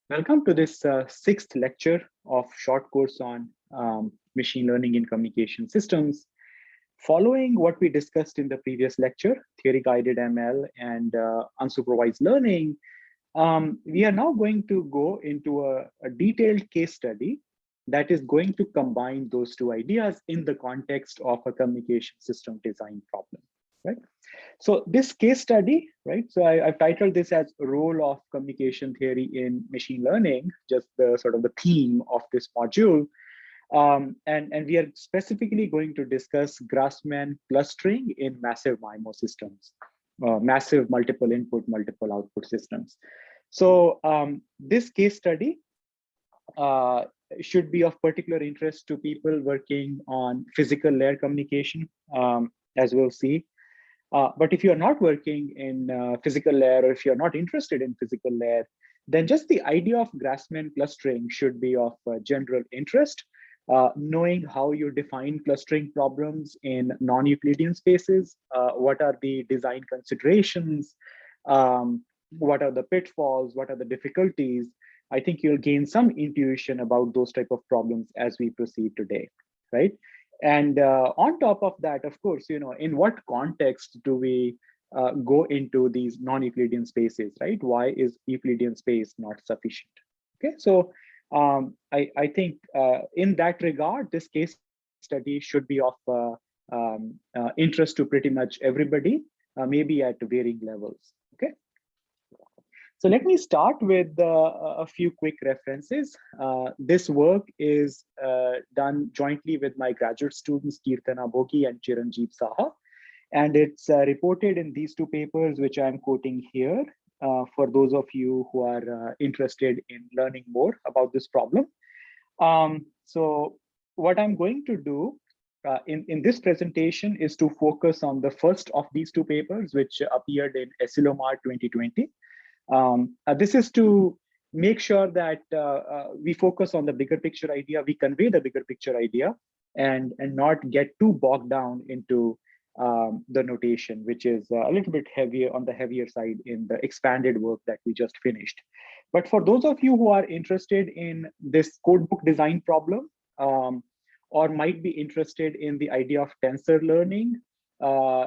Welcome to this sixth lecture of short course on machine learning in communication systems. Following what we discussed in the previous lecture, theory-guided ML and unsupervised learning, we are now going to go into a detailed case study that is going to combine those two ideas in the context of a communication system design problem, right? So this case study, right? So I've titled this as Role of Communication Theory in Machine Learning, just the sort of the theme of this module. And we are specifically going to discuss Grassmann clustering in massive MIMO systems, massive multiple input, multiple output systems. So this case study should be of particular interest to people working on physical layer communication, as we'll see. But if you're not working in physical layer, or if you're not interested in physical layer, then just the idea of Grassmann clustering should be of general interest. Knowing how you define clustering problems in non-Euclidean spaces, what are the design considerations, what are the pitfalls, what are the difficulties, I think you'll gain some intuition about those type of problems as we proceed today, right? And on top of that, of course, in what context do we go into these non-Euclidean spaces, right? Why is Euclidean space not sufficient? Okay, so I think in that regard, this case study should be of interest to pretty much everybody, maybe at varying levels. Okay. So let me start with a few quick references. This work is done jointly with my graduate students, Kirtana Bogi and Chiranjeev Saha. And it's reported in these two papers, which I'm quoting here, for those of you who are interested in learning more about this problem. So what I'm going to do in this presentation is to focus on the first of these two papers, which appeared in Essilomar 2020. This is to make sure that we focus on the bigger picture idea, we convey the bigger picture idea, and not get too bogged down into the notation, which is a little bit heavier on the heavier side in the expanded work that we just finished. But for those of you who are interested in this codebook design problem, or might be interested in the idea of tensor learning,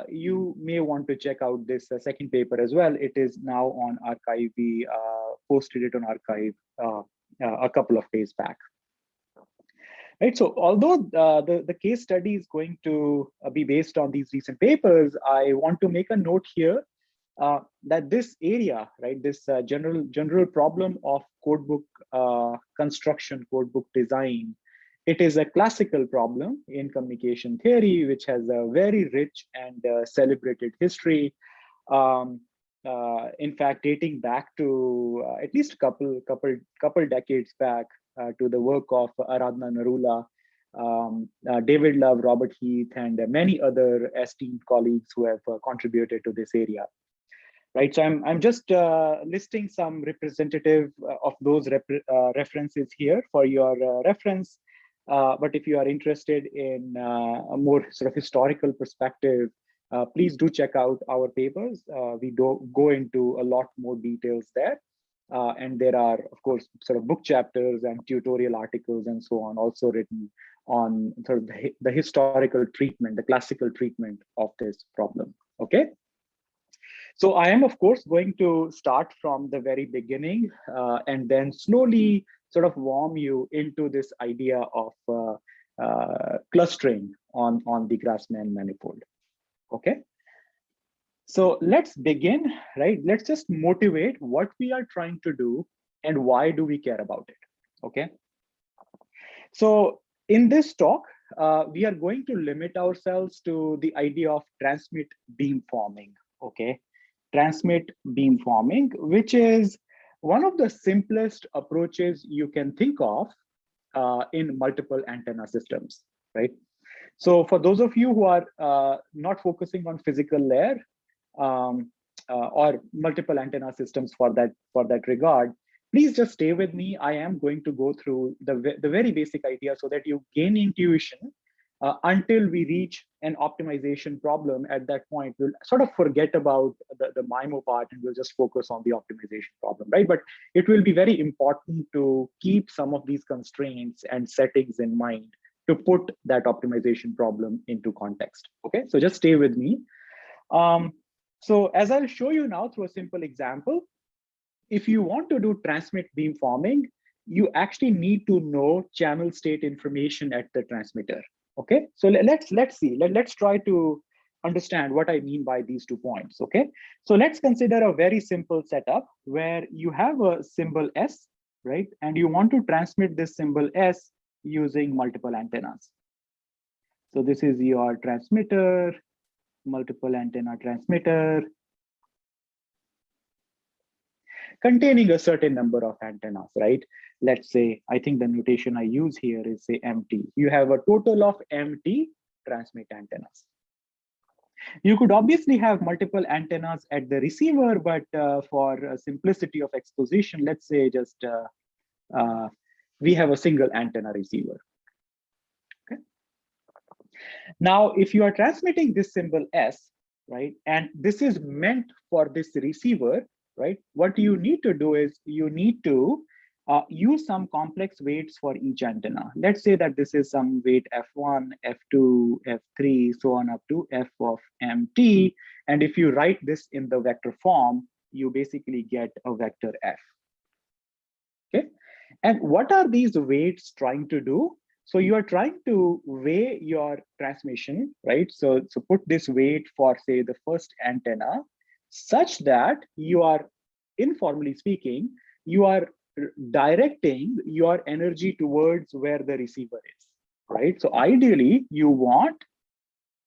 you may want to check out this second paper as well. It is now on arXiv. We posted it on arXiv a couple of days back. Right. So although the case study is going to be based on these recent papers, I want to make a note here that this area, right, this general problem of codebook construction, codebook design, it is a classical problem in communication theory, which has a very rich and celebrated history. In fact, dating back to at least a couple decades back, to the work of Aradhana Narula, David Love, Robert Heath, and many other esteemed colleagues who have contributed to this area. Right, so I'm just listing some representative of those references here for your reference. But if you are interested in a more sort of historical perspective, please do check out our papers. We do go into a lot more details there. And there are, of course, sort of book chapters and tutorial articles and so on also written on sort of the historical treatment, the classical treatment of this problem. Okay. So I am, of course, going to start from the very beginning and then slowly sort of warm you into this idea of clustering on the Grassmann manifold. Okay. So let's begin, right? Let's just motivate what we are trying to do and why do we care about it. Okay. So in this talk, we are going to limit ourselves to the idea of transmit beamforming. Okay. Transmit beamforming, which is one of the simplest approaches you can think of in multiple antenna systems, right? So for those of you who are not focusing on physical layer or multiple antenna systems for that regard, please just stay with me. I am going to go through the very basic idea so that you gain intuition until we reach an optimization problem. At that point, we'll sort of forget about the MIMO part and we'll just focus on the optimization problem, right? But it will be very important to keep some of these constraints and settings in mind to put that optimization problem into context. Okay, so just stay with me. So as I'll show you now through a simple example, if you want to do transmit beamforming, you actually need to know channel state information at the transmitter. Okay, so let's see. Let's try to understand what I mean by these 2 points. Okay, so let's consider a very simple setup where you have a symbol S, right? And you want to transmit this symbol S using multiple antennas. So this is your transmitter, multiple antenna transmitter, containing a certain number of antennas, right? Let's say, I think the notation I use here is say MT. You have a total of MT transmit antennas. You could obviously have multiple antennas at the receiver, but for simplicity of exposition, let's say just we have a single antenna receiver. Okay. Now, if you are transmitting this symbol S, right, and this is meant for this receiver, right, what you need to do is you need to use some complex weights for each antenna. Let's say that this is some weight F1, F2, F3, so on up to F of MT. And if you write this in the vector form, you basically get a vector F. Okay. And what are these weights trying to do? So you are trying to weigh your transmission, right? So put this weight for, say, the first antenna, such that you are, informally speaking, you are directing your energy towards where the receiver is, right? So ideally, you want,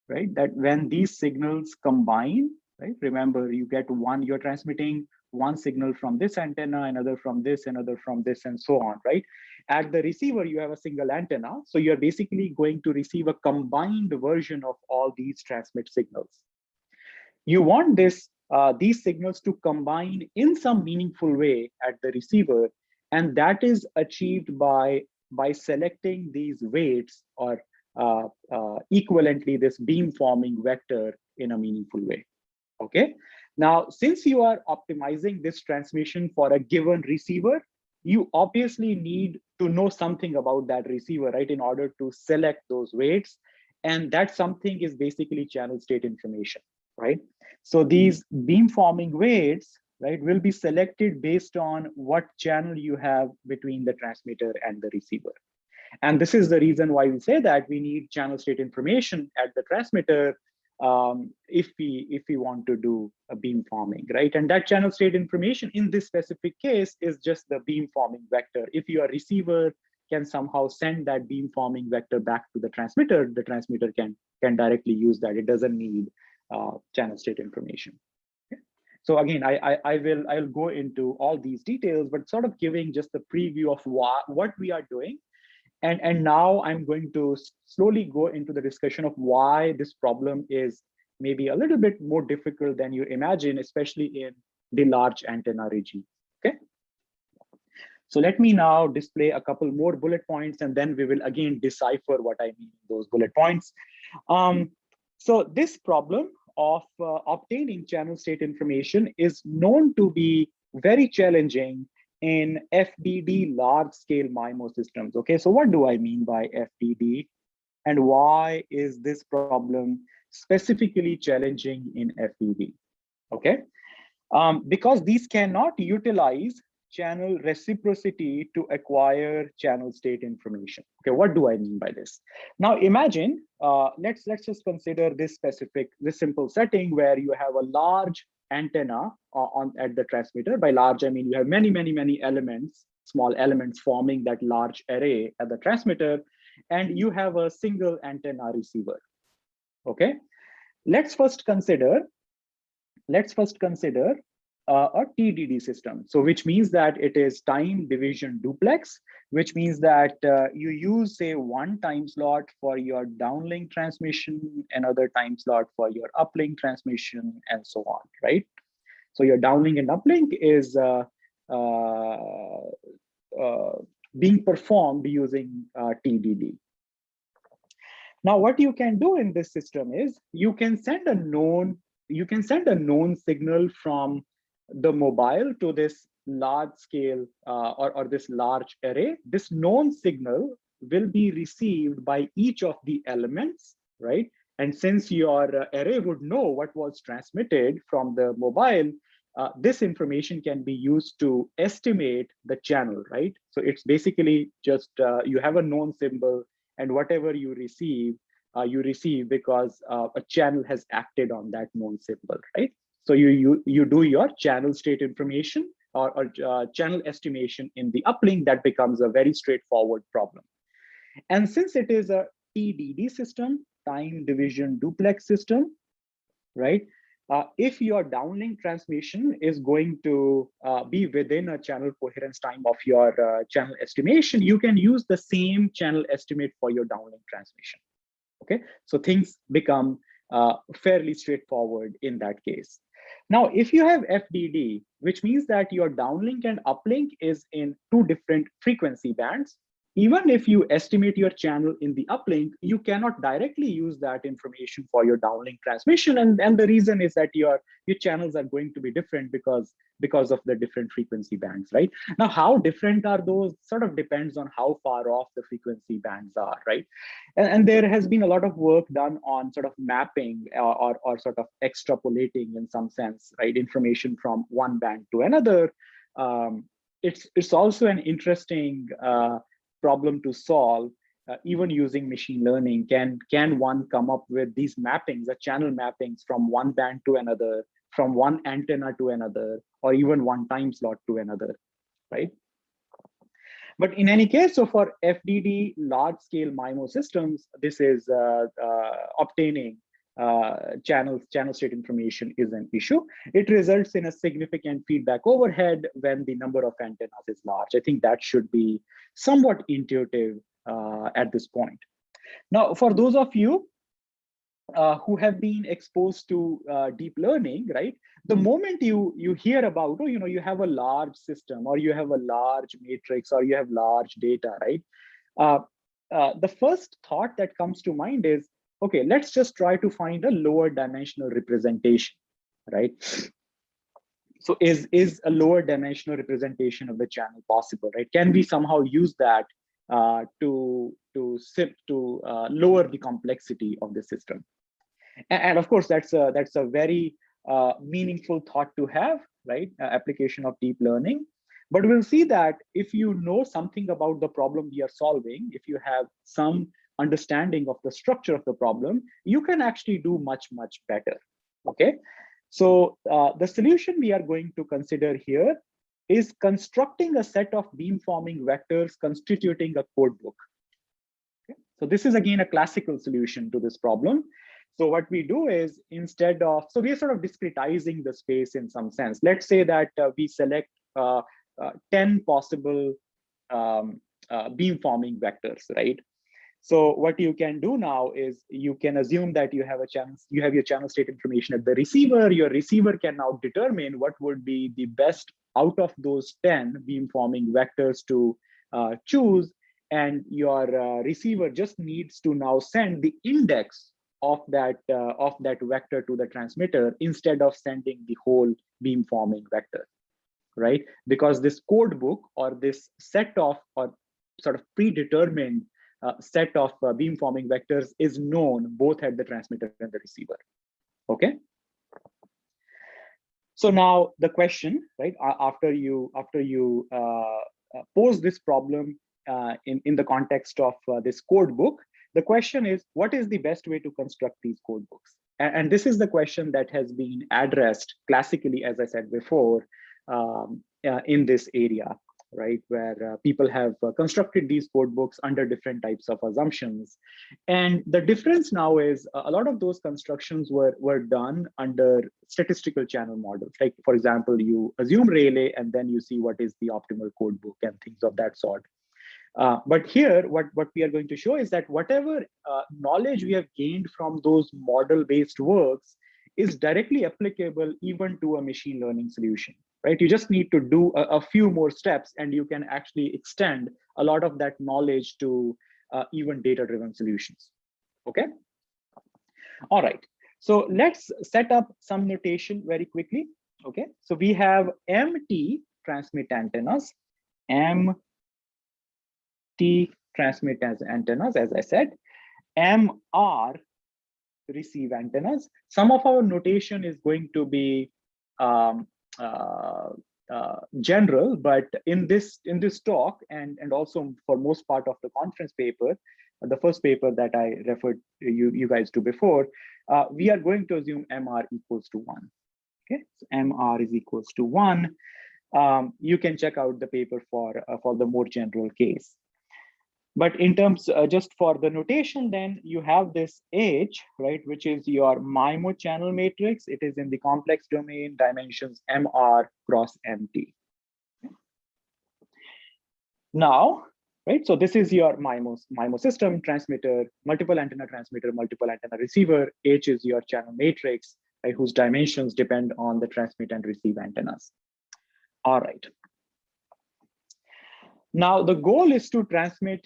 right, that when these signals combine, right, remember you get one, you're transmitting one signal from this antenna, another from this, another from this, and so on, right? At the receiver, you have a single antenna. So you're basically going to receive a combined version of all these transmit signals. You want this, these signals to combine in some meaningful way at the receiver, and that is achieved by selecting these weights or equivalently this beamforming vector in a meaningful way. Okay. Now, since you are optimizing this transmission for a given receiver, you obviously need to know something about that receiver, right, in order to select those weights. And that something is basically channel state information, right? So these beamforming weights, right, will be selected based on what channel you have between the transmitter and the receiver. And this is the reason why we say that we need channel state information at the transmitter if we want to do a beamforming, right? And that channel state information in this specific case is just the beamforming vector. If your receiver can somehow send that beamforming vector back to the transmitter can directly use that. It doesn't need channel state information. Okay. So again, I'll go into all these details, but sort of giving just a preview of what we are doing. And now I'm going to slowly go into the discussion of why this problem is maybe a little bit more difficult than you imagine, especially in the large antenna region. Okay. So let me now display a couple more bullet points, and then we will again decipher what I mean in those bullet points. So this problem of obtaining channel state information is known to be very challenging in FDD large-scale MIMO systems. Okay, so what do I mean by FDD, and why is this problem specifically challenging in FDD? Okay, because these cannot utilize channel reciprocity to acquire channel state information. Okay, what do I mean by this? Now imagine, let's just consider this simple setting where you have a large antenna at the transmitter. By large, I mean you have many elements, small elements forming that large array at the transmitter, and you have a single antenna receiver. Okay, let's first consider a TDD system. So which means that it is time division duplex, which means that you use, say, one time slot for your downlink transmission, another time slot for your uplink transmission, and so on, right? So your downlink and uplink is being performed using TDD. Now, what you can do in this system is you can send a known signal from the mobile to this large scale or this large array. This known signal will be received by each of the elements, right? And since your array would know what was transmitted from the mobile, this information can be used to estimate the channel, right? So it's basically just you have a known symbol, and whatever you receive because a channel has acted on that known symbol, right? So you do your channel state information or channel estimation in the uplink. That becomes a very straightforward problem. And since it is a TDD system, time division duplex system, right? If your downlink transmission is going to be within a channel coherence time of your channel estimation, you can use the same channel estimate for your downlink transmission. Okay, so things become fairly straightforward in that case. Now, if you have FDD, which means that your downlink and uplink is in two different frequency bands, even if you estimate your channel in the uplink, you cannot directly use that information for your downlink transmission. And the reason is that your channels are going to be different because of the different frequency bands, right? Now, how different are those sort of depends on how far off the frequency bands are, right? And there has been a lot of work done on sort of mapping or sort of extrapolating in some sense, right? Information from one band to another. It's also an interesting problem to solve. Even using machine learning, can one come up with these mappings, the channel mappings from one band to another, from one antenna to another, or even one time slot to another, right? But in any case, so for FDD large scale MIMO systems, this is obtaining channel state information is an issue. It results in a significant feedback overhead when the number of antennas is large. I think that should be somewhat intuitive at this point. Now, for those of you who have been exposed to deep learning, right? The moment you hear about, oh, you have a large system, or you have a large matrix, or you have large data, right? The first thought that comes to mind is, okay, let's just try to find a lower dimensional representation, right? So is a lower dimensional representation of the channel possible, right? Can we somehow use that to lower the complexity of the system? And of course, that's a very meaningful thought to have, right? Application of deep learning. But we'll see that if you know something about the problem we are solving, if you have some understanding of the structure of the problem, you can actually do much, much better, okay? So the solution we are going to consider here is constructing a set of beamforming vectors constituting a code book. Okay? So this is again a classical solution to this problem. So what we do is, instead of, so we're sort of discretizing the space in some sense. Let's say that we select 10 possible beamforming vectors, right? So what you can do now is you can assume that you have your channel state information at the receiver. Your receiver can now determine what would be the best out of those 10 beamforming vectors to choose. And your receiver just needs to now send the index of that vector to the transmitter instead of sending the whole beamforming vector, right? Because this code book, or this set of, or sort of predetermined set of beamforming vectors is known both at the transmitter and the receiver. Okay. So now the question, right? After you pose this problem in the context of this code book, the question is, what is the best way to construct these code books? And this is the question that has been addressed classically, as I said before, in this area, right, where people have constructed these code books under different types of assumptions. And the difference now is a lot of those constructions were done under statistical channel models. Like, for example, you assume Rayleigh, and then you see what is the optimal code book and things of that sort. But here, what we are going to show is that whatever knowledge we have gained from those model-based works is directly applicable even to a machine learning solution, right? You just need to do a few more steps, and you can actually extend a lot of that knowledge to even data-driven solutions. Okay. All right. So let's set up some notation very quickly. Okay. So we have MT transmit antennas, MT transmit as antennas, as I said, MR receive antennas. Some of our notation is going to be um, uh, general, but in this talk and also for most part of the conference paper, the first paper that I referred you guys to before, we are going to assume MR equals to 1. Okay, so MR is equals to 1. You can check out the paper for the more general case. But in terms, just for the notation, then you have this H, right, which is your MIMO channel matrix. It is in the complex domain, dimensions MR cross MT. Now, right, so this is your MIMO system, transmitter, multiple antenna transmitter, multiple antenna receiver. H is your channel matrix, right, whose dimensions depend on the transmit and receive antennas. All right. Now, the goal is to transmit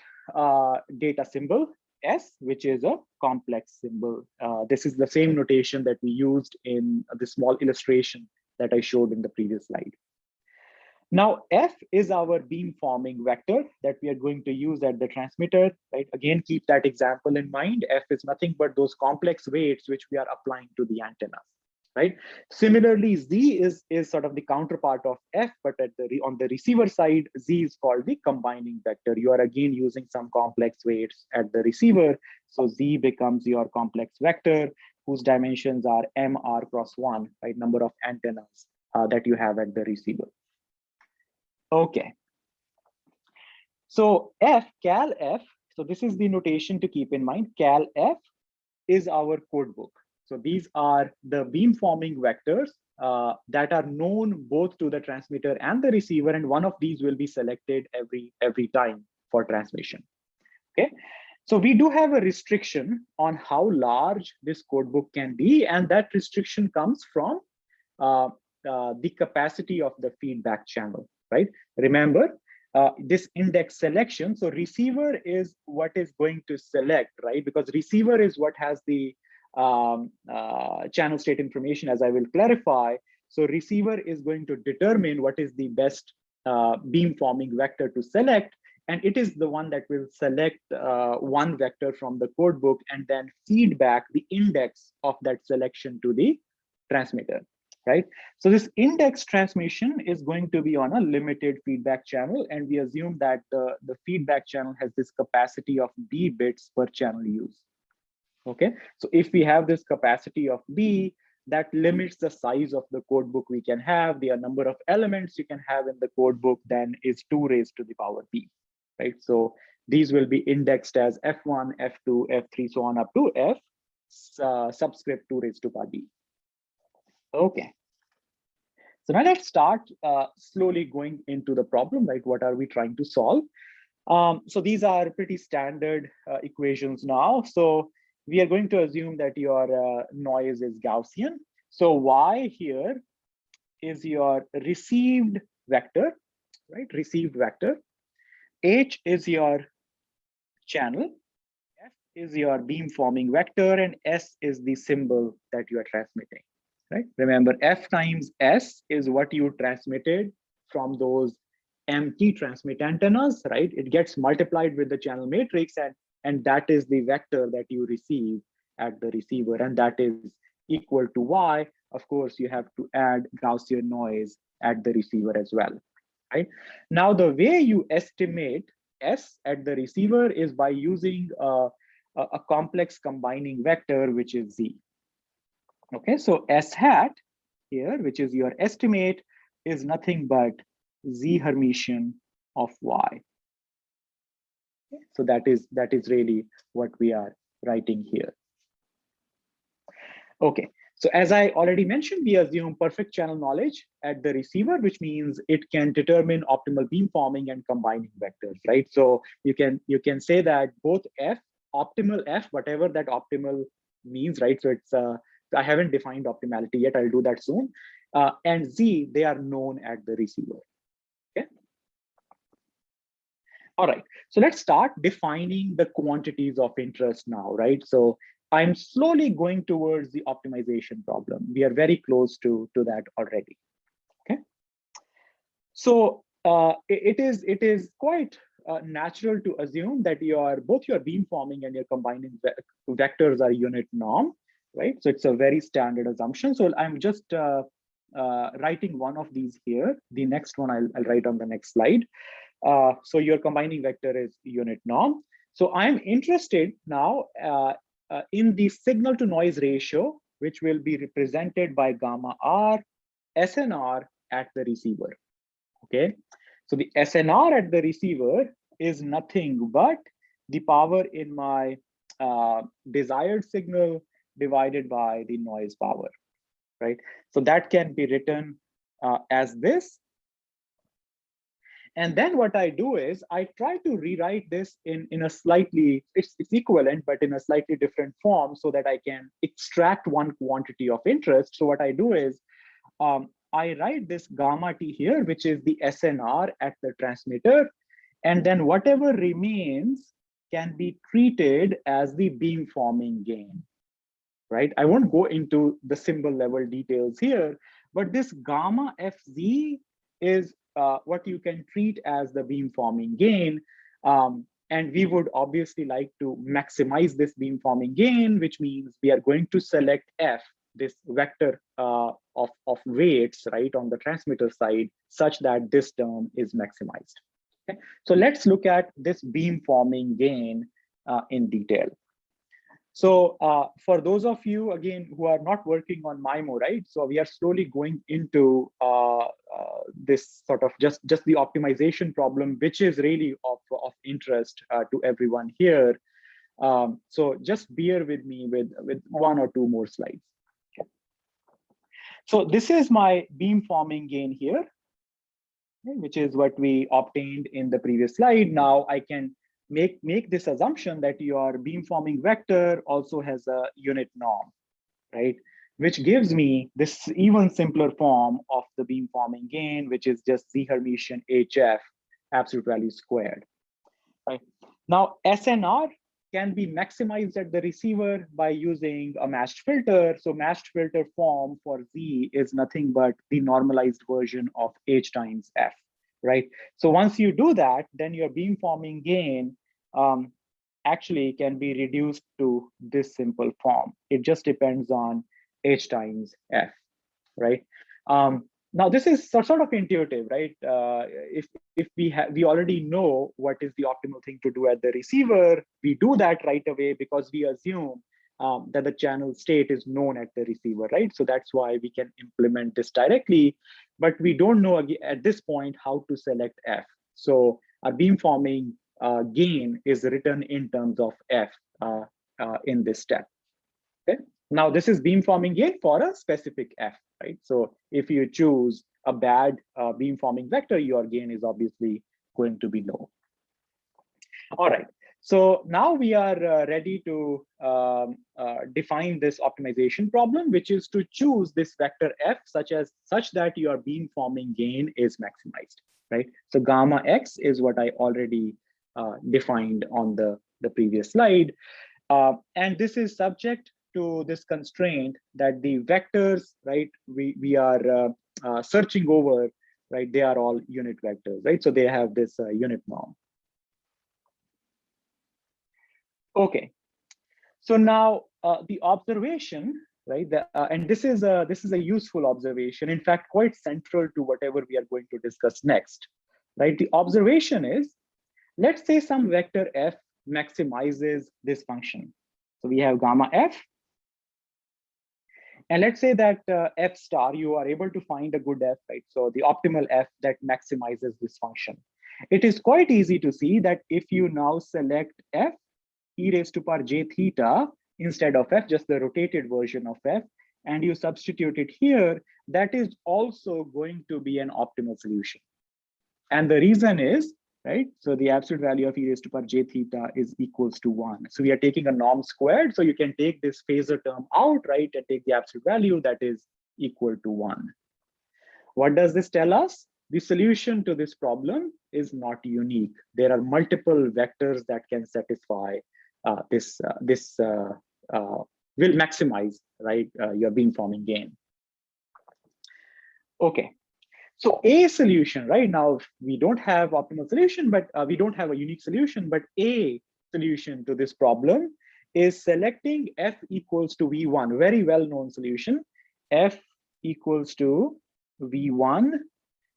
data symbol S, which is a complex symbol. This is the same notation that we used in the small illustration that I showed in the previous slide. Now, F is our beamforming vector that we are going to use at the transmitter, right? Again, keep that example in mind. F is nothing but those complex weights which we are applying to the antennas, right? Similarly, Z is sort of the counterpart of F, but on the receiver side, Z is called the combining vector. You are again using some complex weights at the receiver. So Z becomes your complex vector whose dimensions are MR cross 1, right? Number of antennas that you have at the receiver. Okay. So cal F, so this is the notation to keep in mind. Cal F is our code book. So these are the beamforming vectors that are known both to the transmitter and the receiver, and one of these will be selected every time for transmission. Okay. So we do have a restriction on how large this code book can be, and that restriction comes from the capacity of the feedback channel, right? Remember, this index selection, so receiver is what is going to select, right? Because receiver is what has the channel state information, as I will clarify. So receiver is going to determine what is the best beamforming vector to select, and it is the one that will select one vector from the code book and then feed back the index of that selection to the transmitter, right? So this index transmission is going to be on a limited feedback channel, and we assume that the feedback channel has this capacity of B bits per channel use. Okay, so if we have this capacity of B, that limits the size of the code book we can have. The number of elements you can have in the code book then is 2 raised to the power B, right? So these will be indexed as F1, F2, F3, so on up to F subscript 2 raised to power B. Okay. So now let's start slowly going into the problem, right? What are we trying to solve? So these are pretty standard equations now. So we are going to assume that your noise is Gaussian. So Y here is your received vector, right? Received vector. H is your channel. F is your beamforming vector, and S is the symbol that you are transmitting, right? Remember, F times S is what you transmitted from those MT transmit antennas, right? It gets multiplied with the channel matrix, and that is the vector that you receive at the receiver, and that is equal to Y. Of course, you have to add Gaussian noise at the receiver as well, right? Now, the way you estimate S at the receiver is by using a complex combining vector, which is Z. Okay, so S hat here, which is your estimate, is nothing but Z Hermitian of Y. So that is really what we are writing here. Okay, so as I already mentioned, we assume perfect channel knowledge at the receiver, which means it can determine optimal beamforming and combining vectors, right? So you can say that both F, optimal F, whatever that optimal means, right? So it's I haven't defined optimality yet. I'll do that soon. And Z, they are known at the receiver. Okay. All right, so let's start defining the quantities of interest now, right? So I'm slowly going towards the optimization problem. We are very close to that already, okay? So it is quite natural to assume that both your beamforming and your combining vectors are unit norm, right? So it's a very standard assumption. So I'm just writing one of these here. The next one I'll write on the next slide. So your combining vector is unit norm. So I'm interested now in the signal to noise ratio, which will be represented by gamma R, SNR at the receiver. Okay, so the SNR at the receiver is nothing but the power in my desired signal divided by the noise power, right? So that can be written as this. And then what I do is I try to rewrite this in a slightly, it's equivalent, but in a slightly different form so that I can extract one quantity of interest. So what I do is I write this gamma T here, which is the SNR at the transmitter. And then whatever remains can be treated as the beamforming gain, right? I won't go into the symbol level details here, but this gamma FZ is what you can treat as the beamforming gain. And we would obviously like to maximize this beamforming gain, which means we are going to select F, this vector of weights, right, on the transmitter side, such that this term is maximized. Okay? So let's look at this beamforming gain in detail. So for those of you, again, who are not working on MIMO, right? So we are slowly going into this sort of just the optimization problem, which is really of interest to everyone here. So just bear with me with one or two more slides. Okay. So this is my beamforming gain here, okay, which is what we obtained in the previous slide. Now I can make this assumption that your beamforming vector also has a unit norm, right? Which gives me this even simpler form of the beamforming gain, which is just Z Hermitian HF absolute value squared, right? Now SNR can be maximized at the receiver by using a matched filter. So matched filter form for Z is nothing but the normalized version of H times F, right? So once you do that, then your beamforming gain actually can be reduced to this simple form. It just depends on H times F, right? Now this is sort of intuitive, right? If we already know what is the optimal thing to do at the receiver, we do that right away because we assume that the channel state is known at the receiver, right? So that's why we can implement this directly, but we don't know at this point how to select F. So our beamforming gain is written in terms of F in this step. Okay. Now this is beamforming gain for a specific F, right? So if you choose a bad beamforming vector, your gain is obviously going to be low. All right. So now we are ready to define this optimization problem, which is to choose this vector F such that your beamforming gain is maximized, right? So gamma X is what I already defined on the previous slide. And this is subject to this constraint that the vectors, right, we are searching over, right, they are all unit vectors, right? So they have this unit norm. Okay, so now the observation, right, and this is a useful observation, in fact, quite central to whatever we are going to discuss next, right? The observation is, let's say some vector F maximizes this function. So we have gamma F, and let's say that F star, you are able to find a good F, right? So the optimal F that maximizes this function. It is quite easy to see that if you now select F e raised to power j theta instead of F, just the rotated version of F, and you substitute it here, that is also going to be an optimal solution. And the reason is, right, so the absolute value of e raised to power j theta is equals to 1. So we are taking a norm squared, so you can take this phasor term out, right, and take the absolute value that is equal to 1. What does this tell us? the solution to this problem is not unique. There are multiple vectors that can satisfy will maximize, right, your beamforming gain. Okay, so a solution, right now, we don't have optimal solution, but we don't have a unique solution, but a solution to this problem is selecting f equals to v1, very well-known solution, f equals to v1,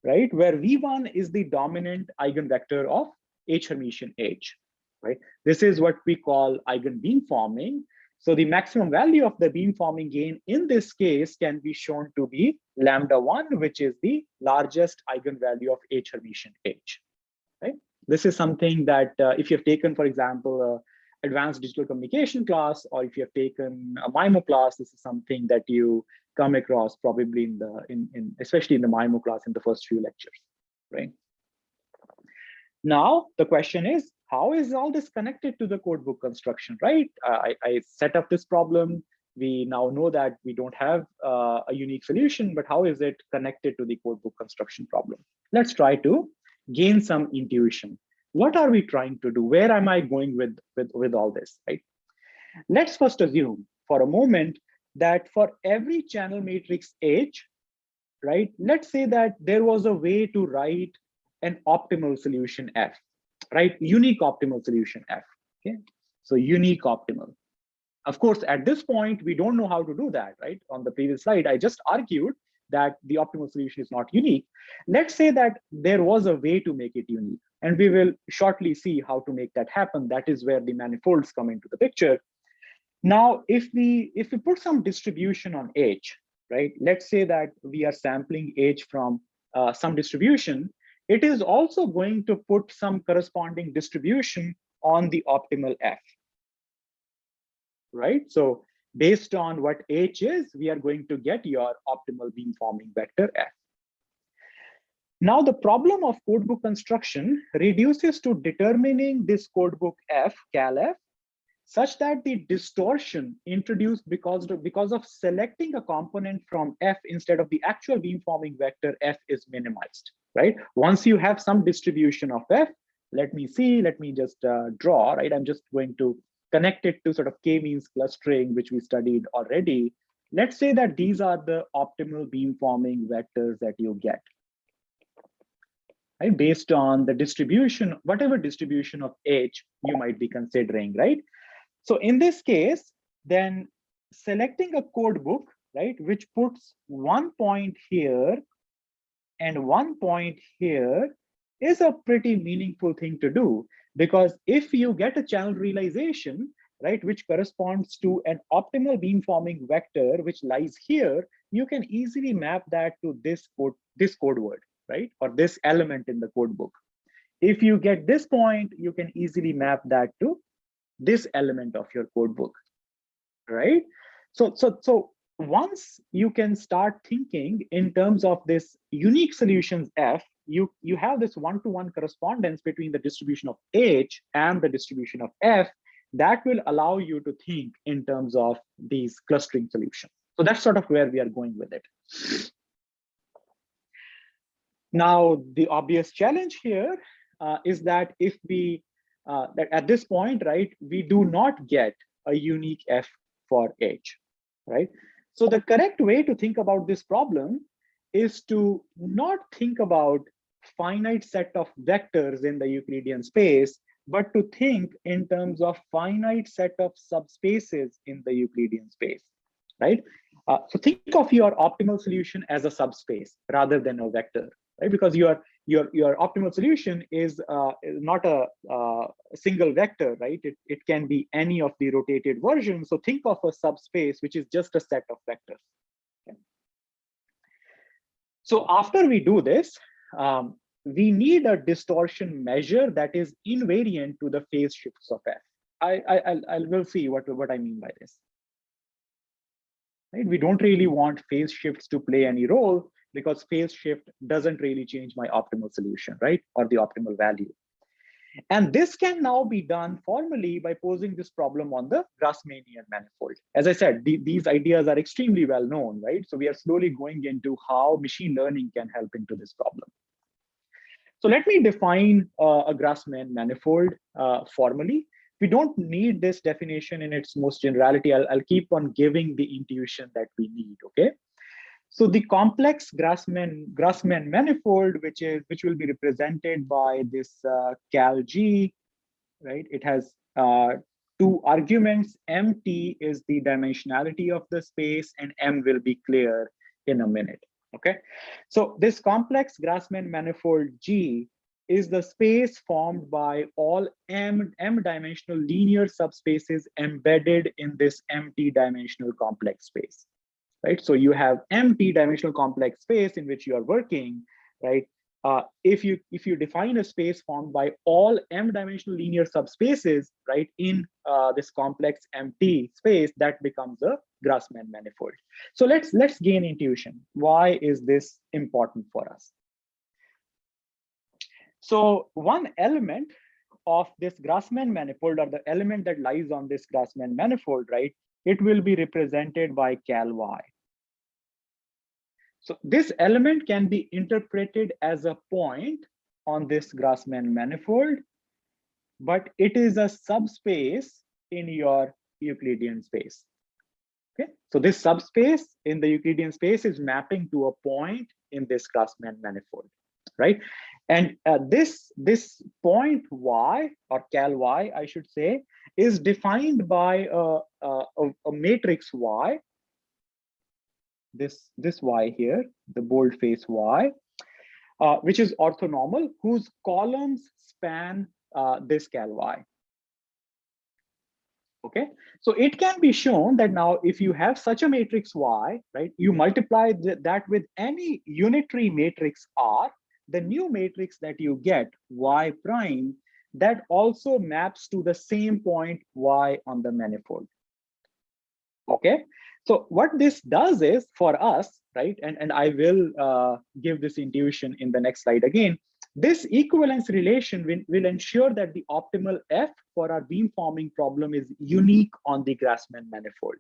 right, where v1 is the dominant eigenvector of H Hermitian H, right? This is what we call eigenbeamforming. So the maximum value of the beamforming gain in this case can be shown to be lambda1, which is the largest eigenvalue of H Hermitian H, right? This is something that if you've taken, for example, advanced digital communication class, or if you have taken a MIMO class, this is something that you come across probably especially in the MIMO class in the first few lectures, right? Now, the question is, how is all this connected to the codebook construction, right? I set up this problem. We now know that we don't have a unique solution, but how is it connected to the codebook construction problem? Let's try to gain some intuition. What are we trying to do? Where am I going with all this, right? Let's first assume for a moment that for every channel matrix H, right, let's say that there was a way to write an optimal solution F, right? Unique optimal solution F, okay? So unique optimal. Of course, at this point, we don't know how to do that, right? On the previous slide, I just argued that the optimal solution is not unique. Let's say that there was a way to make it unique, and we will shortly see how to make that happen. That is where the manifolds come into the picture. Now, if we put some distribution on H, right? Let's say that we are sampling H from some distribution. It is also going to put some corresponding distribution on the optimal F, right? So based on what H is, we are going to get your optimal beamforming vector F. Now, the problem of codebook construction reduces to determining this codebook F, cal F, such that the distortion introduced because of selecting a component from F instead of the actual beamforming vector F is minimized, right? Once you have some distribution of F, let me just draw, right? I'm just going to connect it to sort of K-means clustering, which we studied already. Let's say that these are the optimal beamforming vectors that you get, right? Based on the distribution, whatever distribution of H you might be considering, right? So in this case, then selecting a code book, right, which puts 1 point here and 1 point here is a pretty meaningful thing to do, because if you get a channel realization, right, which corresponds to an optimal beamforming vector, which lies here, you can easily map that to this code word, right, or this element in the code book. If you get this point, you can easily map that to this element of your code book, right? So once you can start thinking in terms of this unique solutions F, you have this one-to-one correspondence between the distribution of H and the distribution of F that will allow you to think in terms of these clustering solutions. So that's sort of where we are going with it. Now, the obvious challenge here is that if we that at this point, right, we do not get a unique F for H, right? So the correct way to think about this problem is to not think about finite set of vectors in the Euclidean space, but to think in terms of finite set of subspaces in the Euclidean space, right? So think of your optimal solution as a subspace rather than a vector, right? Because your optimal solution is not a single vector, right? It can be any of the rotated versions. So think of a subspace, which is just a set of vectors. Okay. So after we do this, we need a distortion measure that is invariant to the phase shifts of F. I will see what I mean by this. Right? We don't really want phase shifts to play any role, because phase shift doesn't really change my optimal solution, right? Or the optimal value. And this can now be done formally by posing this problem on the Grassmannian manifold. As I said, these ideas are extremely well known, right? So we are slowly going into how machine learning can help into this problem. So let me define a Grassmann manifold formally. We don't need this definition in its most generality. I'll keep on giving the intuition that we need, okay? So the complex Grassmann manifold, which will be represented by this cal G, right? It has two arguments. MT is the dimensionality of the space, and M will be clear in a minute. Okay, so this complex Grassmann manifold G is the space formed by all m-dimensional linear subspaces embedded in this MT dimensional complex space, right? So you have MT dimensional complex space in which you are working, right? If you define a space formed by all m-dimensional linear subspaces, right, in this complex MT space, that becomes a Grassmann manifold. So let's gain intuition. Why is this important for us? So one element of this Grassmann manifold, or the element that lies on this Grassmann manifold, right, it will be represented by cal Y. So this element can be interpreted as a point on this Grassmann manifold, but it is a subspace in your Euclidean space. Okay, so this subspace in the Euclidean space is mapping to a point in this Grassmann manifold, right? And this point Y, or cal Y, I should say, is defined by a matrix Y. This Y here, the boldface Y, which is orthonormal, whose columns span this cal Y. Okay, so it can be shown that now if you have such a matrix Y, right, you multiply that with any unitary matrix R, the new matrix that you get, Y prime, that also maps to the same point Y on the manifold. Okay, so what this does is for us, right, and I will give this intuition in the next slide again, this equivalence relation will ensure that the optimal F for our beamforming problem is unique on the Grassmann manifold.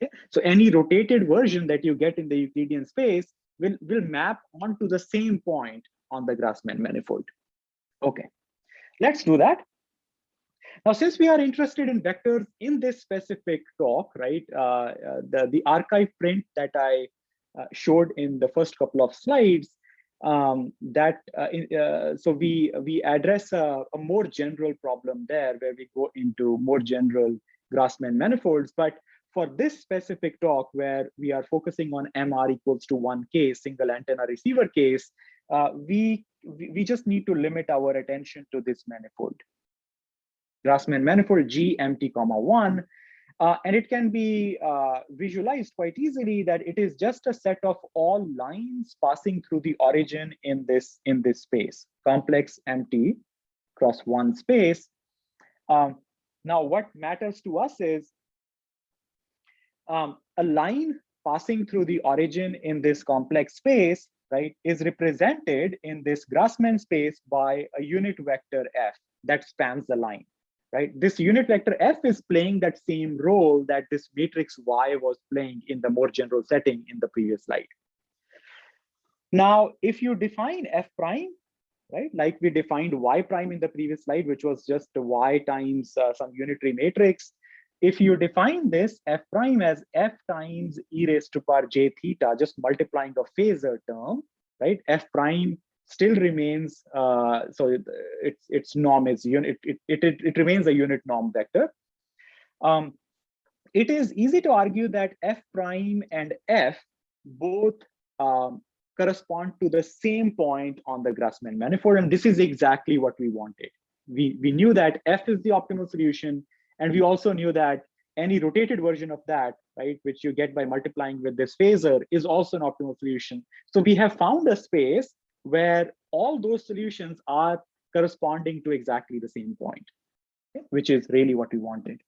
Okay, so any rotated version that you get in the Euclidean space will map onto the same point on the Grassmann manifold. Okay, let's do that. Now, since we are interested in vectors in this specific talk, right, the archive print that I showed in the first couple of slides, so we address a more general problem there, where we go into more general Grassmann manifolds. But for this specific talk, where we are focusing on MR equals to 1K, single antenna receiver case, we just need to limit our attention to this manifold. Grassmann manifold G MT, 1, and it can be visualized quite easily that it is just a set of all lines passing through the origin in this space, complex MT cross 1 space. Now, what matters to us is a line passing through the origin in this complex space, right, is represented in this Grassmann space by a unit vector F that spans the line. Right, this unit vector F is playing that same role that this matrix Y was playing in the more general setting in the previous slide. Now, if you define F prime, right, like we defined Y prime in the previous slide, which was just Y times some unitary matrix. If you define this F prime as F times e raised to power j theta, just multiplying a phasor term, right, F prime still remains, so its norm is unit, it remains a unit norm vector. It is easy to argue that F prime and F both correspond to the same point on the Grassmann manifold, and this is exactly what we wanted. We knew that F is the optimal solution, and we also knew that any rotated version of that, right, which you get by multiplying with this phasor, is also an optimal solution. So we have found a space where all those solutions are corresponding to exactly the same point, okay, which is really what we wanted.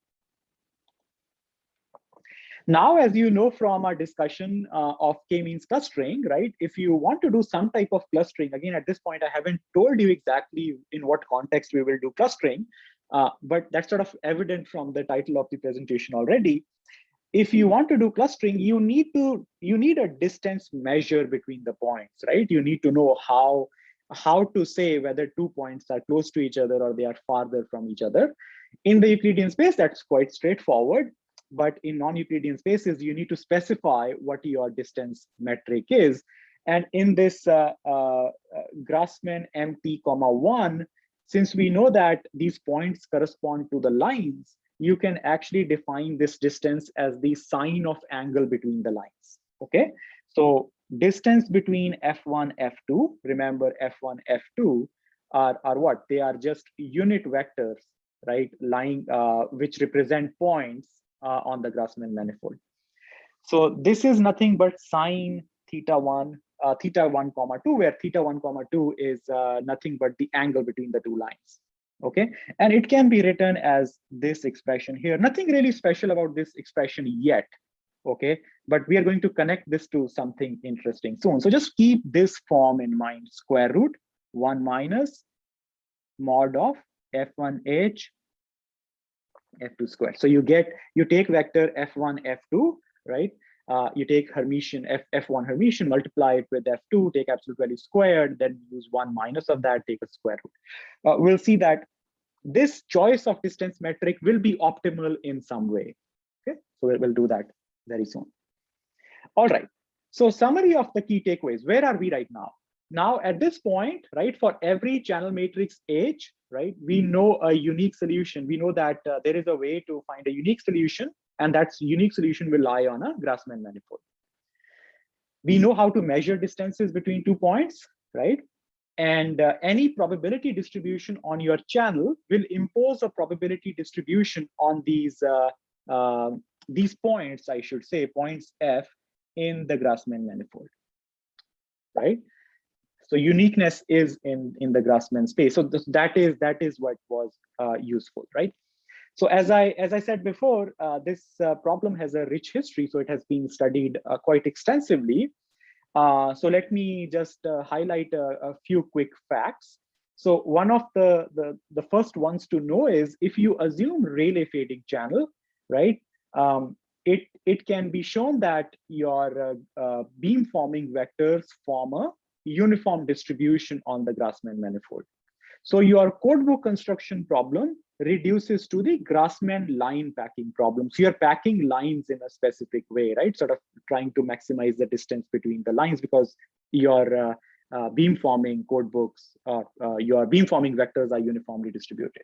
Now, as you know from our discussion of K-means clustering, right, if you want to do some type of clustering, again, at this point, I haven't told you exactly in what context we will do clustering, but that's sort of evident from the title of the presentation already. If you want to do clustering, you need a distance measure between the points, right? You need to know how how to say whether 2 points are close to each other or they are farther from each other. In the Euclidean space, that's quite straightforward. But in non-Euclidean spaces, you need to specify what your distance metric is. And in this Grassmann MT, 1, since we know that these points correspond to the lines, you can actually define this distance as the sine of angle between the lines. Okay, so distance between F1, F2, remember F1, F2 are what? They are just unit vectors, right? Lying, which represent points on the Grassmann manifold. So this is nothing but sine theta 1, theta 1 comma 2, where theta 1 comma 2 is nothing but the angle between the two lines. Okay, and it can be written as this expression here. Nothing really special about this expression yet. Okay, but we are going to connect this to something interesting soon. So just keep this form in mind: square root 1 minus mod of f1h f2 squared. So you take vector f1 f2, right? You take Hermitian f1 Hermitian, multiply it with f2, take absolute value squared, then use 1 minus of that, take a square root. We'll see that this choice of distance metric will be optimal in some way. Okay, so we'll do that very soon. All right, so summary of the key takeaways. Where are we right now? Now at this point, right, for every channel matrix H, right, we know a unique solution. We know that there is a way to find a unique solution, and that unique solution will lie on a Grassmann manifold. We know how to measure distances between 2 points, right? And any probability distribution on your channel will impose a probability distribution on these points, I should say, points F in the Grassmann manifold, right? So uniqueness is in the Grassmann space. So that is what was useful, right? So as I said before, this problem has a rich history, so it has been studied quite extensively. So let me just highlight a few quick facts. So one of the first ones to know is, if you assume Rayleigh fading channel, right? It can be shown that your beamforming vectors form a uniform distribution on the Grassmann manifold. So your codebook construction problem reduces to the Grassmann line packing problem. So you're packing lines in a specific way, right? Sort of trying to maximize the distance between the lines, because your beamforming codebooks, your beamforming vectors are uniformly distributed.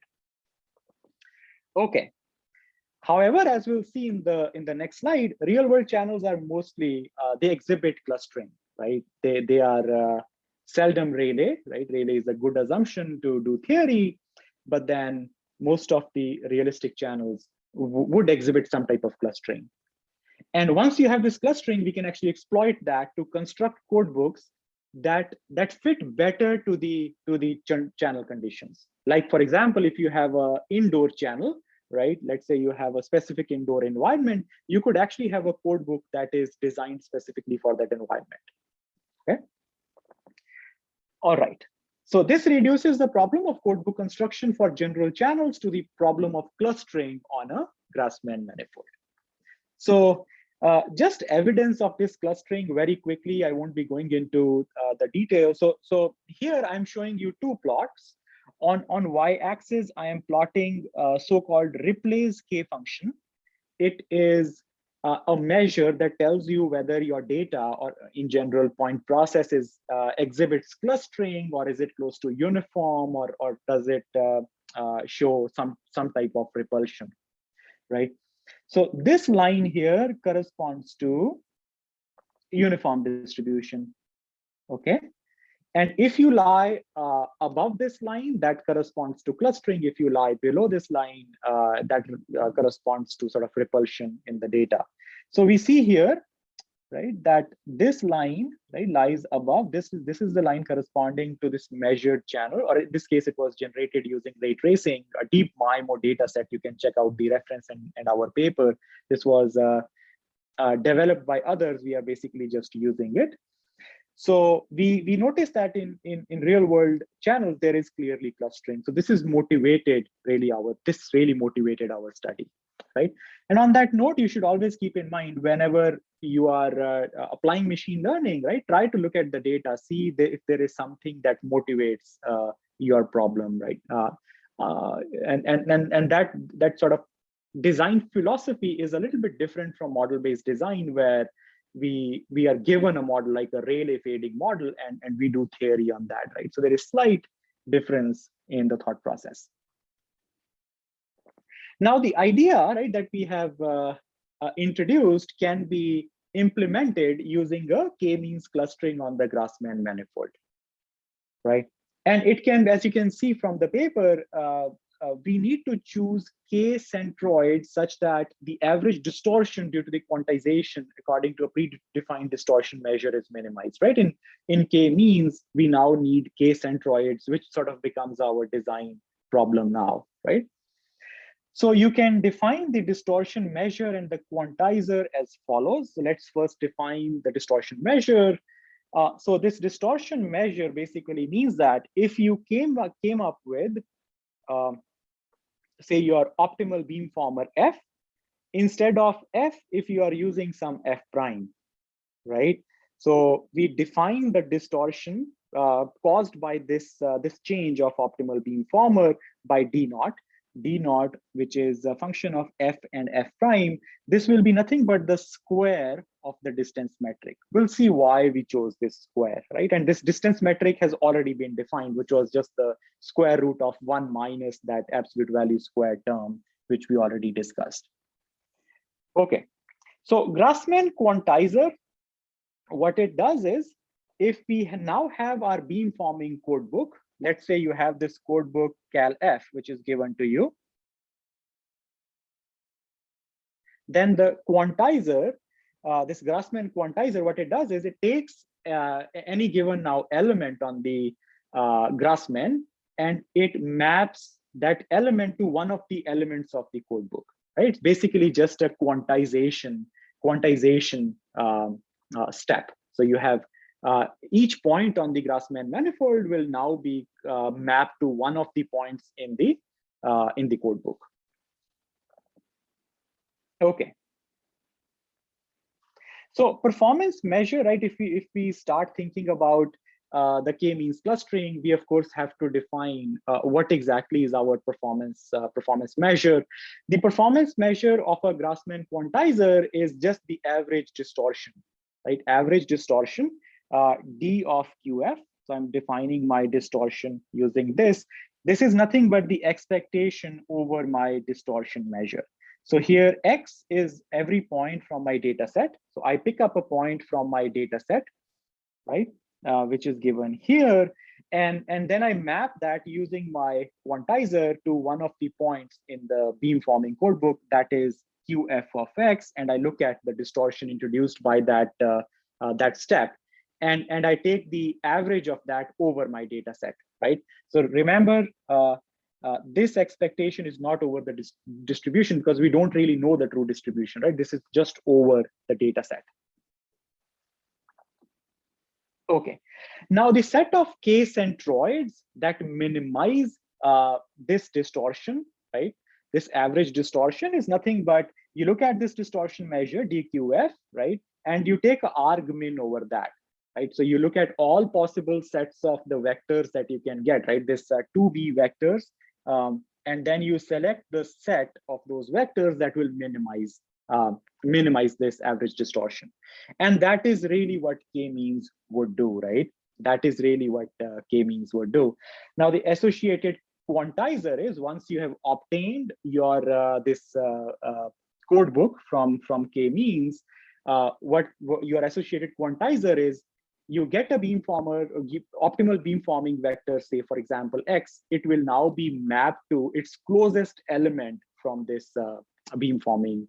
Okay. However, as we'll see in the next slide, real world channels are mostly, they exhibit clustering, right? They are seldom Rayleigh, right? Rayleigh is a good assumption to do theory, but then most of the realistic channels would exhibit some type of clustering. And once you have this clustering, we can actually exploit that to construct code books that fit better to the channel conditions. Like, for example, if you have an indoor channel, right? Let's say you have a specific indoor environment, you could actually have a code book that is designed specifically for that environment. Okay. All right. So this reduces the problem of codebook construction for general channels to the problem of clustering on a Grassmann manifold. So just evidence of this clustering very quickly. I won't be going into the details. So here I'm showing you two plots. On y-axis, I am plotting so-called Ripley's K function. It is a measure that tells you whether your data, or in general point processes, exhibits clustering, or is it close to uniform, or does it show some type of repulsion, right? So this line here corresponds to uniform distribution, okay? And if you lie above this line, that corresponds to clustering. If you lie below this line, that corresponds to sort of repulsion in the data. So we see here, right, that this line, right, lies above. This is the line corresponding to this measured channel, or in this case, it was generated using ray tracing, a deep MIMO data set. You can check out the reference and our paper. This was developed by others. We are basically just using it. So we noticed that in real world channels, there is clearly clustering. So this is motivated really this really motivated our study. right? And on that note, you should always keep in mind whenever you are applying machine learning, right? Try to look at the data, see if there is something that motivates your problem, right? And that sort of design philosophy is a little bit different from model-based design, where we are given a model like a Rayleigh fading model, and we do theory on that, right? So there is slight difference in the thought process. Now, the idea, right, that we have introduced can be implemented using a k-means clustering on the Grassmann manifold, right? And it can, as you can see from the paper, we need to choose k centroids such that the average distortion due to the quantization according to a predefined distortion measure is minimized, right? In k-means, we now need k centroids, which sort of becomes our design problem now, right? So you can define the distortion measure and the quantizer as follows. So let's first define the distortion measure. So this distortion measure basically means that if you came up with, say, your optimal beamformer F, instead of F, if you are using some F prime, right? So we define the distortion caused by this change of optimal beamformer by D naught. D naught, which is a function of F and F prime. This will be nothing but the square of the distance metric. We'll see why we chose this square, right? And this distance metric has already been defined, which was just the square root of 1 minus that absolute value square term, which we already discussed. Okay, so Grassmann quantizer, what it does is, if we now have our beamforming codebook, let's say you have this codebook cal F, which is given to you, then the quantizer, this Grassmann quantizer, what it does is it takes any given now element on the Grassmann, and it maps that element to one of the elements of the codebook, right? It's basically just a quantization step. So you have each point on the Grassmann manifold will now be mapped to one of the points in the codebook. Okay. So performance measure, right? If we start thinking about the k-means clustering, we of course have to define what exactly is our performance measure. The performance measure of a Grassmann quantizer is just the average distortion, right? Average distortion, D of QF. So I'm defining my distortion using this. This is nothing but the expectation over my distortion measure. So here X is every point from my data set. So I pick up a point from my data set, right? Which is given here. And then I map that using my quantizer to one of the points in the beamforming codebook, that is QF of X. And I look at the distortion introduced by that, that step. And I take the average of that over my data set, right? So remember, this expectation is not over the distribution, because we don't really know the true distribution, right? This is just over the data set. Okay, now the set of k centroids that minimize this distortion, right? This average distortion is nothing but you look at this distortion measure DQF, right? And you take argmin over that, right? So you look at all possible sets of the vectors that you can get, right? This 2b vectors, and then you select the set of those vectors that will minimize this average distortion. And that is really what k-means would do, right? That is really what k-means would do. Now, the associated quantizer is, once you have obtained your this code book from k-means, what your associated quantizer is, you get a beamformer, optimal beamforming vector, say, for example, X, it will now be mapped to its closest element from this beamforming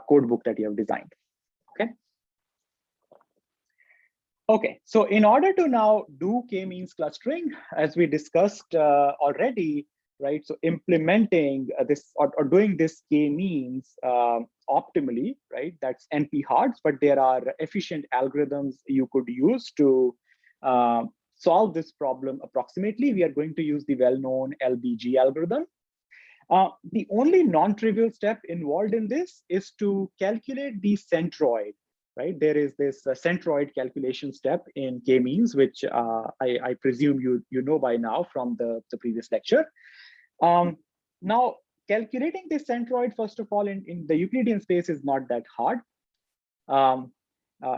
code book that you have designed, okay? Okay, so in order to now do k-means clustering, as we discussed already, right? So implementing this or doing this k-means optimally, right? That's NP-hards, but there are efficient algorithms you could use to solve this problem approximately. We are going to use the well-known LBG algorithm. The only non-trivial step involved in this is to calculate the centroid, right? There is this centroid calculation step in K-means, which I presume you know by now from the previous lecture. Now, calculating the centroid, first of all, in the Euclidean space is not that hard.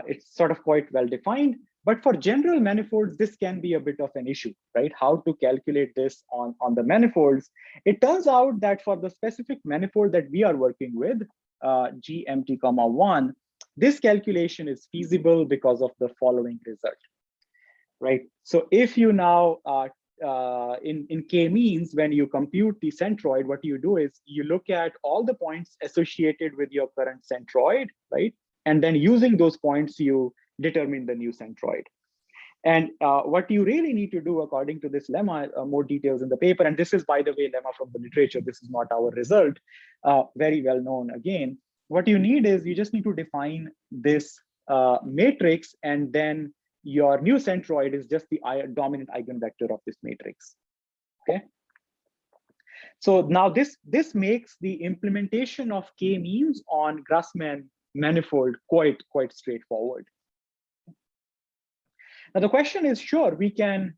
It's sort of quite well defined. But for general manifolds, this can be a bit of an issue, right? How to calculate this on the manifolds. It turns out that for the specific manifold that we are working with, GMT, 1, this calculation is feasible because of the following result, right? So if you now, in K-means, when you compute the centroid, what you do is you look at all the points associated with your current centroid, right? And then using those points, you determine the new centroid. And what you really need to do, according to this lemma, more details in the paper, and this is, by the way, lemma from the literature, this is not our result, very well known again. What you need is you just need to define this matrix, and then your new centroid is just the dominant eigenvector of this matrix, okay? So now this makes the implementation of K-means on Grassmann manifold quite straightforward. Now the question is, sure, we can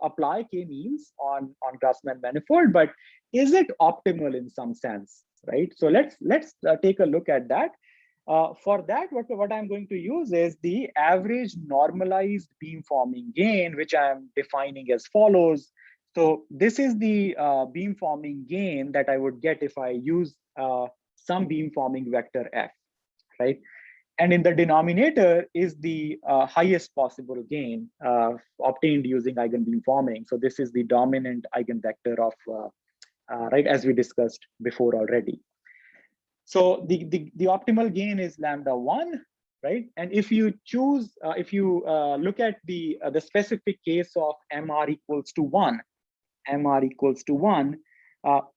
apply K-means on Grassmann manifold, but is it optimal in some sense, right? So let's take a look at that. For that, what I'm going to use is the average normalized beamforming gain, which I'm defining as follows. So this is the beamforming gain that I would get if I use some beamforming vector f, right? And in the denominator is the highest possible gain obtained using eigenbeamforming. So this is the dominant eigenvector of, right, as we discussed before already. So the optimal gain is λ1, right? And if you choose, look at the specific case of MR equals to 1,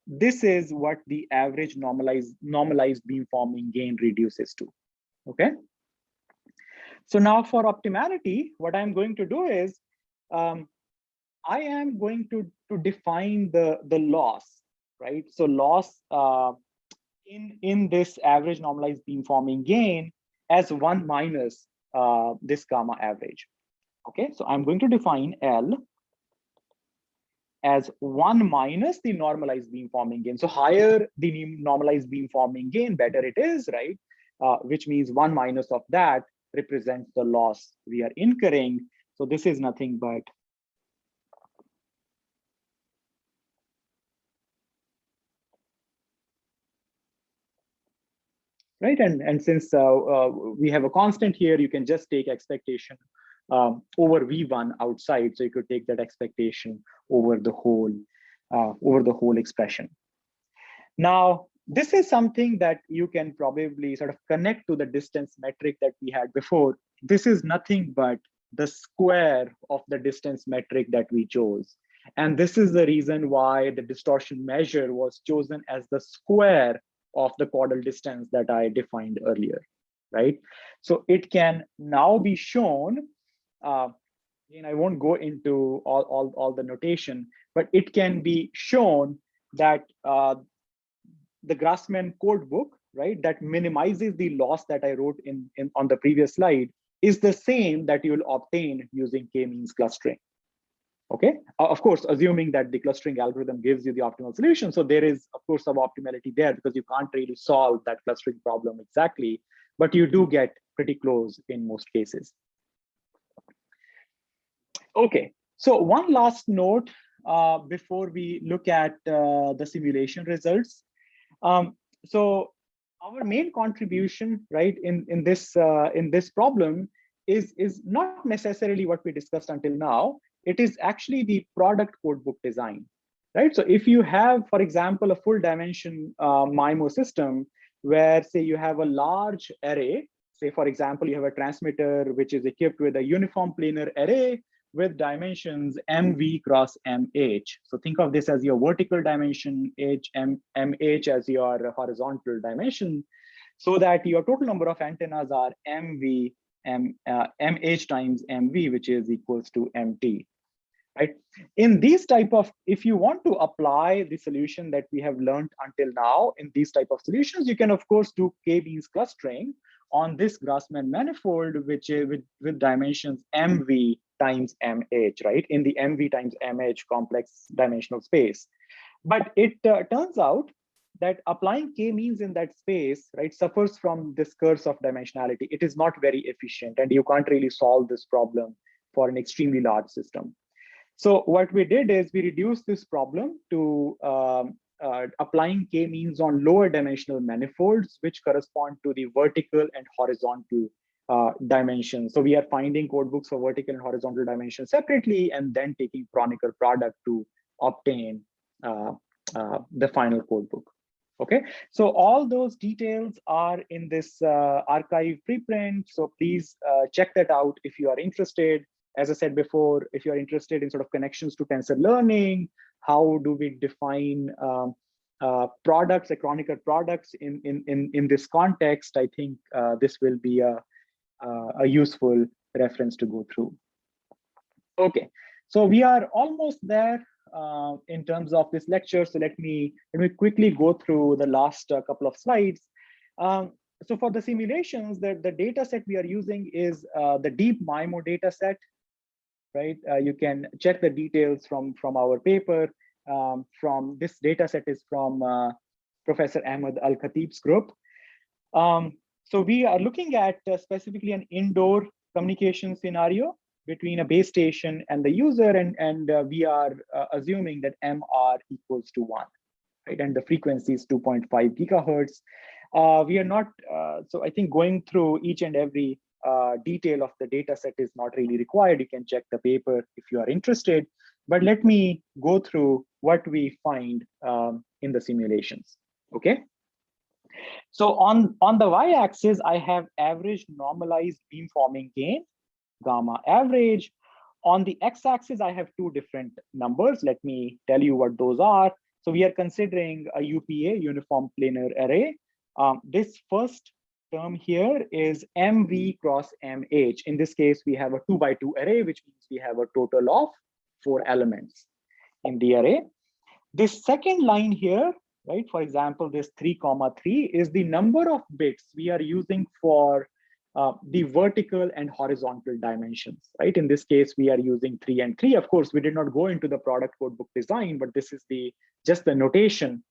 this is what the average normalized beamforming gain reduces to. Okay. So now for optimality, what I'm going to do is I am going to define the loss, right? So loss in this average normalized beamforming gain as 1 minus this gamma average. Okay, so I'm going to define L as 1 minus the normalized beamforming gain. So higher the normalized beamforming gain, better it is, right? Which means 1 minus of that represents the loss we are incurring. So this is nothing but right. And since we have a constant here, you can just take expectation over V1 outside. So you could take that expectation over the whole expression. Now, this is something that you can probably sort of connect to the distance metric that we had before. This is nothing but the square of the distance metric that we chose. And this is the reason why the distortion measure was chosen as the square of the caudal distance that I defined earlier, right? So it can now be shown, and I won't go into all the notation, but it can be shown that the Grassmann code book, right, that minimizes the loss that I wrote on the previous slide is the same that you will obtain using K-means clustering. Okay, of course, assuming that the clustering algorithm gives you the optimal solution. So there is, of course, some optimality there because you can't really solve that clustering problem exactly, but you do get pretty close in most cases. Okay, so one last note before we look at the simulation results. So our main contribution, right, in this problem is not necessarily what we discussed until now. It is actually the product codebook design, right? So if you have, for example, a full dimension MIMO system where, say, you have a large array, say, for example, you have a transmitter which is equipped with a uniform planar array with dimensions mv cross mh. So think of this as your vertical dimension, mh as your horizontal dimension, so that your total number of antennas are mh times mv, which is equals to mt, right? In these type of, if you want to apply the solution that we have learned until now in these type of solutions, you can of course do K-means clustering on this Grassmann manifold, which is with dimensions MV times MH, right? In the MV times MH complex dimensional space. But it turns out that applying K-means in that space, right, suffers from this curse of dimensionality. It is not very efficient, and you can't really solve this problem for an extremely large system. So what we did is we reduced this problem to applying K-means on lower dimensional manifolds, which correspond to the vertical and horizontal dimensions. So we are finding code books for vertical and horizontal dimensions separately, and then taking Chronicle product to obtain the final code book. Okay, so all those details are in this archive preprint. So please check that out if you are interested. As I said before, if you're interested in sort of connections to tensor learning, how do we define products, Chronicle products in this context, I think this will be a useful reference to go through. Okay, so we are almost there in terms of this lecture. So let me quickly go through the last couple of slides. So for the simulations, the data set we are using is the deep MIMO data set, right? You can check the details from our paper. From this data set is from Professor Ahmed Al-Khatib's group. So we are looking at specifically an indoor communication scenario between a base station and the user, and we are assuming that MR equals to 1, right? And the frequency is 2.5 gigahertz. We are not, so I think going through each and every detail of the data set is not really required. You can check the paper if you are interested, but let me go through what we find in the simulations, okay? So on the y-axis, I have average normalized beamforming gain, gamma average. On the x-axis, I have two different numbers. Let me tell you what those are. So we are considering a UPA, uniform planar array. This first term here is MV cross MH. In this case, we have a 2x2 array, which means we have a total of 4 elements in the array. This second line here, right, for example, this 3, 3 is the number of bits we are using for the vertical and horizontal dimensions, right? In this case, we are using 3 and 3. Of course, we did not go into the product codebook design, but this is just the notation.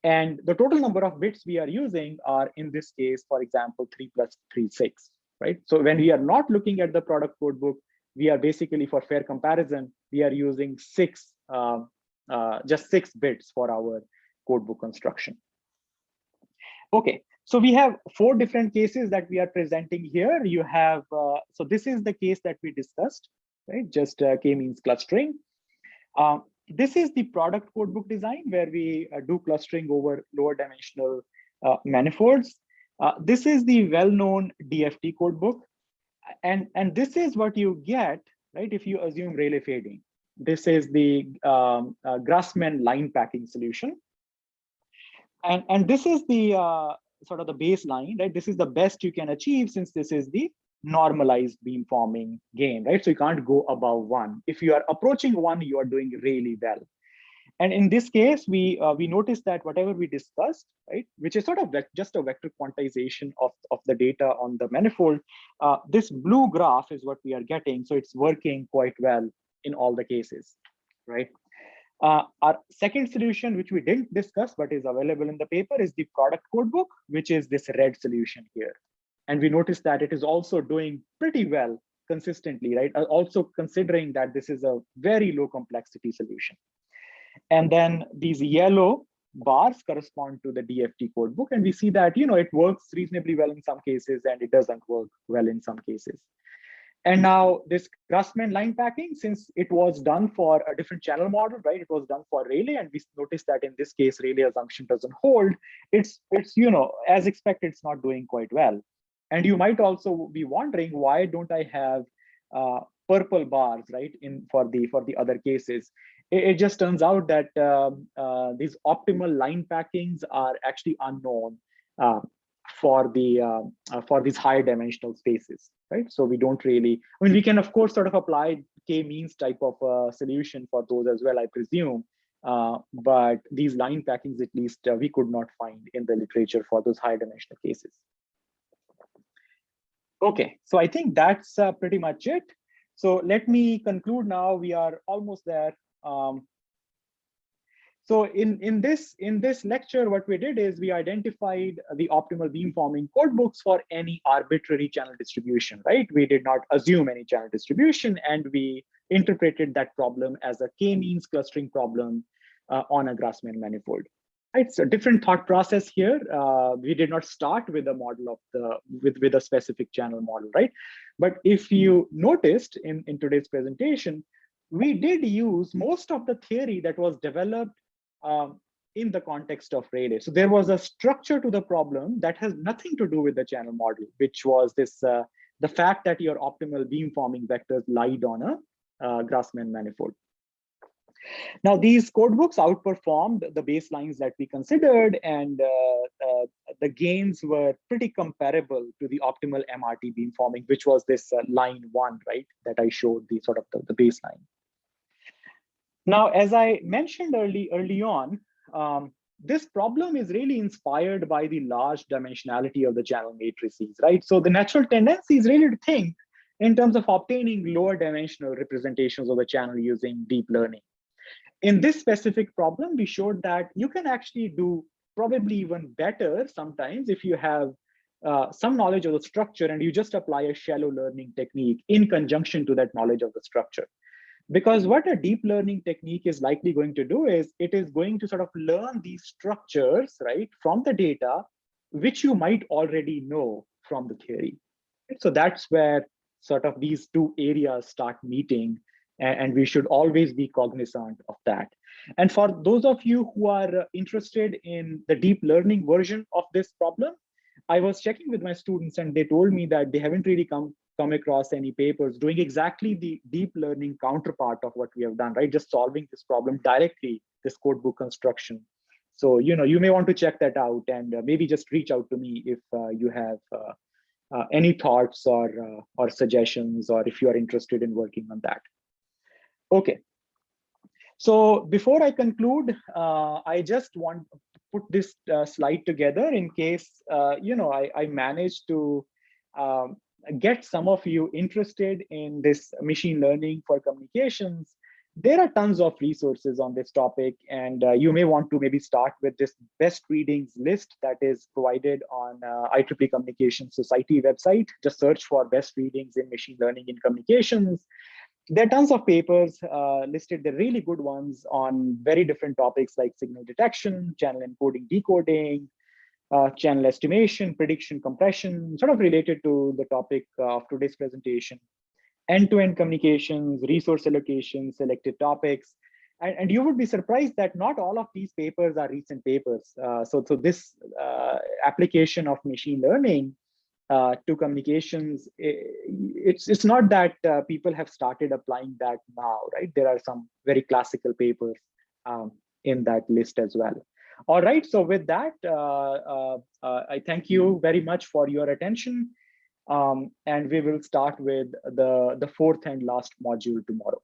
And the total number of bits we are using are, in this case, for example, 3 plus 3, 6, right? So when we are not looking at the product codebook, we are basically, for fair comparison, we are using just 6 bits for our codebook construction. Okay, so we have 4 different cases that we are presenting here. You have, so this is the case that we discussed, right? Just K-means clustering. This is the product codebook design where we do clustering over lower dimensional manifolds. This is the well-known DFT codebook. And this is what you get, right, if you assume Rayleigh fading. This is the Grassmann line packing solution. And this is the sort of the baseline, right? This is the best you can achieve since this is the normalized beamforming gain, right? So you can't go above 1. If you are approaching 1, you are doing really well. And in this case, we noticed that whatever we discussed, right, which is sort of just a vector quantization of the data on the manifold, this blue graph is what we are getting. So it's working quite well in all the cases, right? Our second solution, which we didn't discuss but is available in the paper, is the product codebook, which is this red solution here. And we noticed that it is also doing pretty well consistently, right? Also considering that this is a very low complexity solution. And then these yellow bars correspond to the DFT codebook. And we see that, it works reasonably well in some cases and it doesn't work well in some cases. And now this Grassmann line packing, since it was done for a different channel model, right? It was done for Rayleigh, and we noticed that in this case, Rayleigh assumption doesn't hold. It's as expected, it's not doing quite well. And you might also be wondering, why don't I have purple bars, right, for the other cases? It just turns out that these optimal line packings are actually unknown for these higher dimensional spaces, right? So we don't really, we can of course sort of apply K-means type of solution for those as well, I presume. But these line packings, at least, we could not find in the literature for those higher dimensional cases. Okay, so I think that's pretty much it. So let me conclude now. We are almost there. So in this lecture, what we did is we identified the optimal beamforming codebooks for any arbitrary channel distribution, right? We did not assume any channel distribution, and we interpreted that problem as a K-means clustering problem on a Grassmann manifold. It's a different thought process here. We did not start with a model of with a specific channel model, right? But if you noticed in today's presentation, we did use most of the theory that was developed in the context of Rayleigh. So there was a structure to the problem that has nothing to do with the channel model, which was this the fact that your optimal beamforming vectors lied on a Grassmann manifold. Now, these codebooks outperformed the baselines that we considered, and the gains were pretty comparable to the optimal MRT beamforming, which was this line 1, right, that I showed the sort of the baseline. Now, as I mentioned early on, this problem is really inspired by the large dimensionality of the channel matrices, right? So the natural tendency is really to think in terms of obtaining lower dimensional representations of the channel using deep learning. In this specific problem, we showed that you can actually do probably even better sometimes if you have some knowledge of the structure and you just apply a shallow learning technique in conjunction to that knowledge of the structure. Because what a deep learning technique is likely going to do is it is going to sort of learn these structures, right, from the data, which you might already know from the theory. So that's where sort of these two areas start meeting, and we should always be cognizant of that. And for those of you who are interested in the deep learning version of this problem, I was checking with my students and they told me that they haven't really come across any papers doing exactly the deep learning counterpart of what we have done, right? Just solving this problem directly, this codebook construction. So, you may want to check that out and maybe just reach out to me if you have any thoughts or suggestions, or if you are interested in working on that. Okay. So before I conclude, I just want to put this slide together in case, I managed to get some of you interested in this machine learning for communications. There are tons of resources on this topic, and you may want to maybe start with this best readings list that is provided on IEEE Communication Society website. Just search for best readings in machine learning in communications. There are tons of papers listed, the really good ones on very different topics like signal detection, channel encoding, decoding, channel estimation, prediction, compression, sort of related to the topic of today's presentation, end-to-end communications, resource allocation, selected topics. And you would be surprised that not all of these papers are recent papers. So this application of machine learning to communications, it's not that people have started applying that now, right? There are some very classical papers in that list as well. All right, so with that, I thank you very much for your attention. And we will start with the fourth and last module tomorrow.